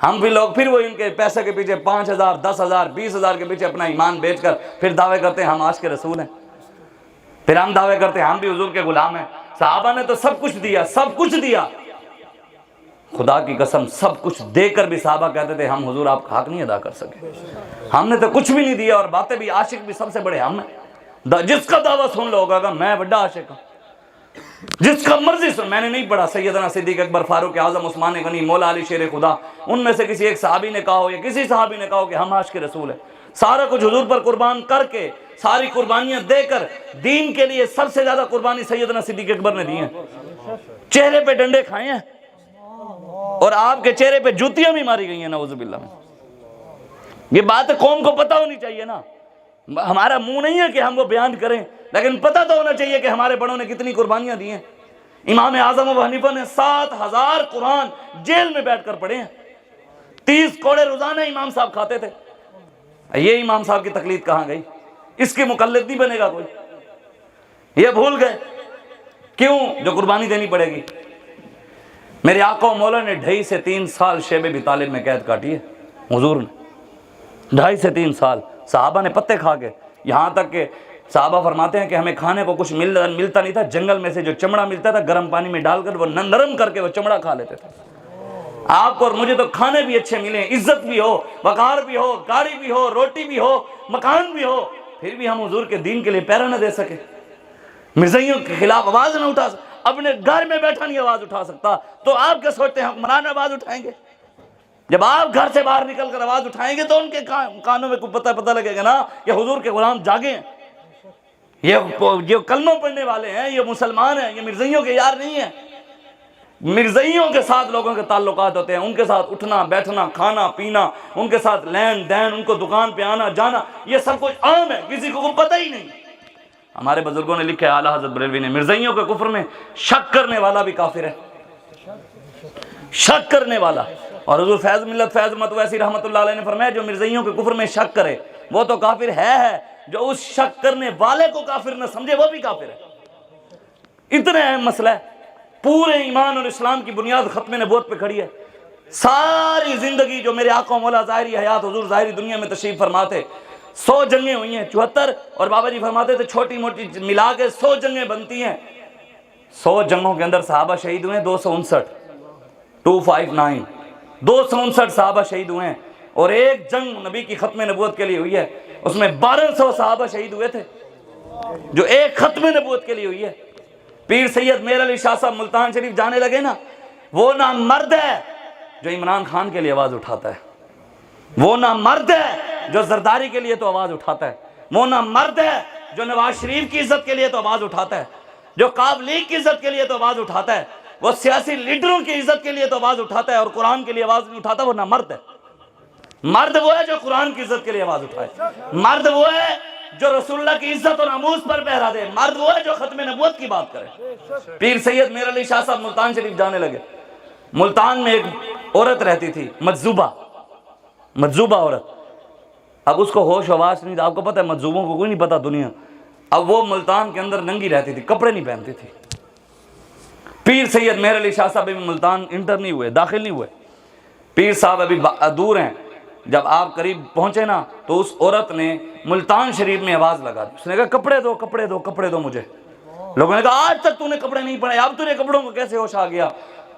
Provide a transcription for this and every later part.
ہم بھی لوگ پھر وہ ان کے پیسے کے پیچھے 5,000 10,000 20,000 کے پیچھے اپنا ایمان بیچ کر پھر دعوے کرتے ہیں ہم عاشق رسول ہیں، پھر ہم دعوے کرتے ہیں ہم بھی حضور کے غلام ہیں۔ صحابہ نے تو سب کچھ دیا، سب کچھ دیا، خدا کی قسم سب کچھ دے کر بھی صحابہ کہتے تھے ہم حضور آپ کا حق نہیں ادا کر سکے، ہم نے تو کچھ بھی نہیں دیا، اور باتیں بھی عاشق بھی سب سے بڑے ہم ہیں۔ جس کا دعویٰ سن لو ہوگا میں بڑا عاشق ہوں، جس کا مرضی سن۔ میں نے نہیں پڑھا سیدنا صدیق اکبر، فاروق اعظم، عثمان غنی، مولا علی شیر خدا، ان میں سے کسی ایک صحابی نے کہا ہو یا کسی صحابی نے کہا ہو کہ ہم عاشق رسول ہیں۔ سارا کچھ حضور پر قربان کر کے، ساری قربانیاں دے کر، دین کے لیے سب سے زیادہ قربانی سیدنا صدیق اکبر نے دی ہیں، چہرے پہ ڈنڈے کھائے ہیں اور آپ کے چہرے پہ جوتیاں بھی ماری گئی ہیں، نعوذ باللہ۔ یہ بات قوم کو پتہ ہونی چاہیے نا، ہمارا منہ نہیں ہے کہ ہم وہ بیان کریں، لیکن پتہ تو ہونا چاہیے کہ ہمارے بڑوں نے کتنی قربانیاں دی ہیں۔ امام اعظم ابو حنیفہ نے 7,000 قرآن جیل میں بیٹھ کر پڑھے ہیں، 30 کوڑے روزانہ امام صاحب کھاتے تھے۔ یہ امام صاحب کی تقلید کہاں گئی؟ اس کی مقلد نہیں بنے گا کوئی، یہ بھول گئے کیوں؟ جو قربانی دینی پڑے گی۔ میرے آقا و مولا نے 2.5 سے 3 سال شیب ابی طالب میں قید کاٹی ہے، حضور نے 2.5 سے 3 سال، صحابہ نے پتے کھا کے، یہاں تک کہ صحابہ فرماتے ہیں کہ ہمیں کھانے کو کچھ ملتا نہیں تھا، جنگل میں سے جو چمڑا ملتا تھا گرم پانی میں ڈال کر وہ نرم کر کے وہ چمڑا کھا لیتے تھے۔ آپ کو اور مجھے تو کھانے بھی اچھے ملیں، عزت بھی ہو، وقار بھی ہو، گاڑی بھی ہو، روٹی بھی ہو، مکان بھی ہو، پھر بھی ہم حضور کے دین کے لیے پیرا نہ دے سکے، مرزائیوں کے خلاف آواز نہ اٹھا سکے، اپنے گھر میں بیٹھا نہیں آواز اٹھا سکتا تو آپ کیا سوچتے ہیں حکمران آواز اٹھائیں گے؟ جب آپ گھر سے باہر نکل کر آواز اٹھائیں گے تو ان کے کانوں میں کوئی پتہ لگے گا نا کہ حضور کے غلام جاگے ہیں، یہ کلمہ پڑھنے والے ہیں، یہ مسلمان ہیں، یہ مرزائیوں کے یار نہیں ہیں۔ مرزائیوں کے ساتھ لوگوں کے تعلقات ہوتے ہیں، ان کے ساتھ اٹھنا بیٹھنا کھانا پینا، ان کے ساتھ لین دین، ان کو دکان پہ آنا جانا، یہ سب کچھ عام ہے، کسی کو پتہ ہی نہیں۔ ہمارے بزرگوں نے لکھا ہے، اعلیٰ حضرت بریلوی نے، مرزائیوں کے کفر میں شک کرنے والا بھی کافر ہے، شک کرنے والا۔ اور حضور فیض ملت فیض مت ویسی رحمت اللہ علیہ نے فرمایا جو مرزائیوں کے کفر میں شک کرے وہ تو کافر ہے، جو اس شک کرنے والے کو کافر نہ سمجھے وہ بھی کافر ہے۔ اتنا اہم مسئلہ ہے، پورے ایمان اور اسلام کی بنیاد ختم نبوت پہ کھڑی ہے۔ ساری زندگی جو میرے آقا و مولا ظاہری حیات حضور ظاہری دنیا میں تشریف فرماتے، 100 جنگیں ہوئی ہیں، 74، اور بابا جی فرماتے تھے چھوٹی موٹی ملا کے 100 جنگیں بنتی ہیں۔ 100 جنگوں کے اندر صحابہ شہید ہوئے ہیں 259 259 صحابہ شہید ہوئے ہیں، اور ایک جنگ نبی کی ختم نبوت کے لیے ہوئی ہے، اس میں 1200 صحابہ شہید ہوئے تھے، جو ایک ختم نبوت کے لیے ہوئی ہے۔ پیر سید میر علی شاہ صاحب ملتان شریف جانے لگے نا، وہ نامرد ہے جو عمران خان کے لیے آواز اٹھاتا ہے، وہ نامرد ہے جو زرداری کے لیے تو آواز اٹھاتا ہے، وہ نامرد ہے جو نواز شریف کی عزت کے لیے تو آواز اٹھاتا ہے، جو قاب لیگ کی عزت کے لیے تو آواز اٹھاتا ہے، وہ سیاسی لیڈروں کی عزت کے لیے تو آواز اٹھاتا ہے، اور قرآن کے لیے آواز نہیں اٹھاتا، وہ نامرد ہے۔ مرد وہ ہے جو قرآن کی عزت کے لیے آواز اٹھائے، مرد وہ ہے جو رسول اللہ کی عزت اور ناموس پر پہرا دے، مرد وہ ہے جو ختم نبوت کی بات کرے۔ پیر سید میر علی شاہ صاحب ملتان شریف جانے لگے، ملتان میں ایک عورت رہتی تھی، مجذوبہ عورت، اب اس کو ہوش آواز نہیں تھا، آپ کو پتہ ہے مجذوبوں کو کوئی نہیں پتہ دنیا، اب وہ ملتان کے اندر ننگی رہتی تھی، کپڑے نہیں پہنتی تھی۔ پیر سید میر علی شاہ صاحب ابھی ملتان انٹر نہیں ہوئے، داخل نہیں ہوئے، پیر صاحب ابھی دور ہیں، جب آپ قریب پہنچے نا تو اس عورت نے ملتان شریف میں آواز لگا دی، اس نے کہا کپڑے دو کپڑے دو کپڑے دو مجھے۔ لوگوں نے کہا آج تک تو نے کپڑے نہیں پہنے، اب تجھے کپڑوں کو کیسے ہوش آ گیا؟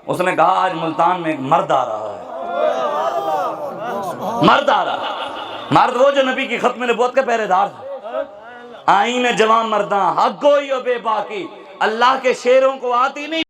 اس نے کہا آج ملتان میں ایک مرد آ رہا ہے، مرد آ رہا ہے، مرد وہ جو نبی کی ختم نبوت کا پہرے دار تھا۔ آئین جوان مرداں حق گوئی و بے باکی، اللہ کے شیروں کو آتی نہیں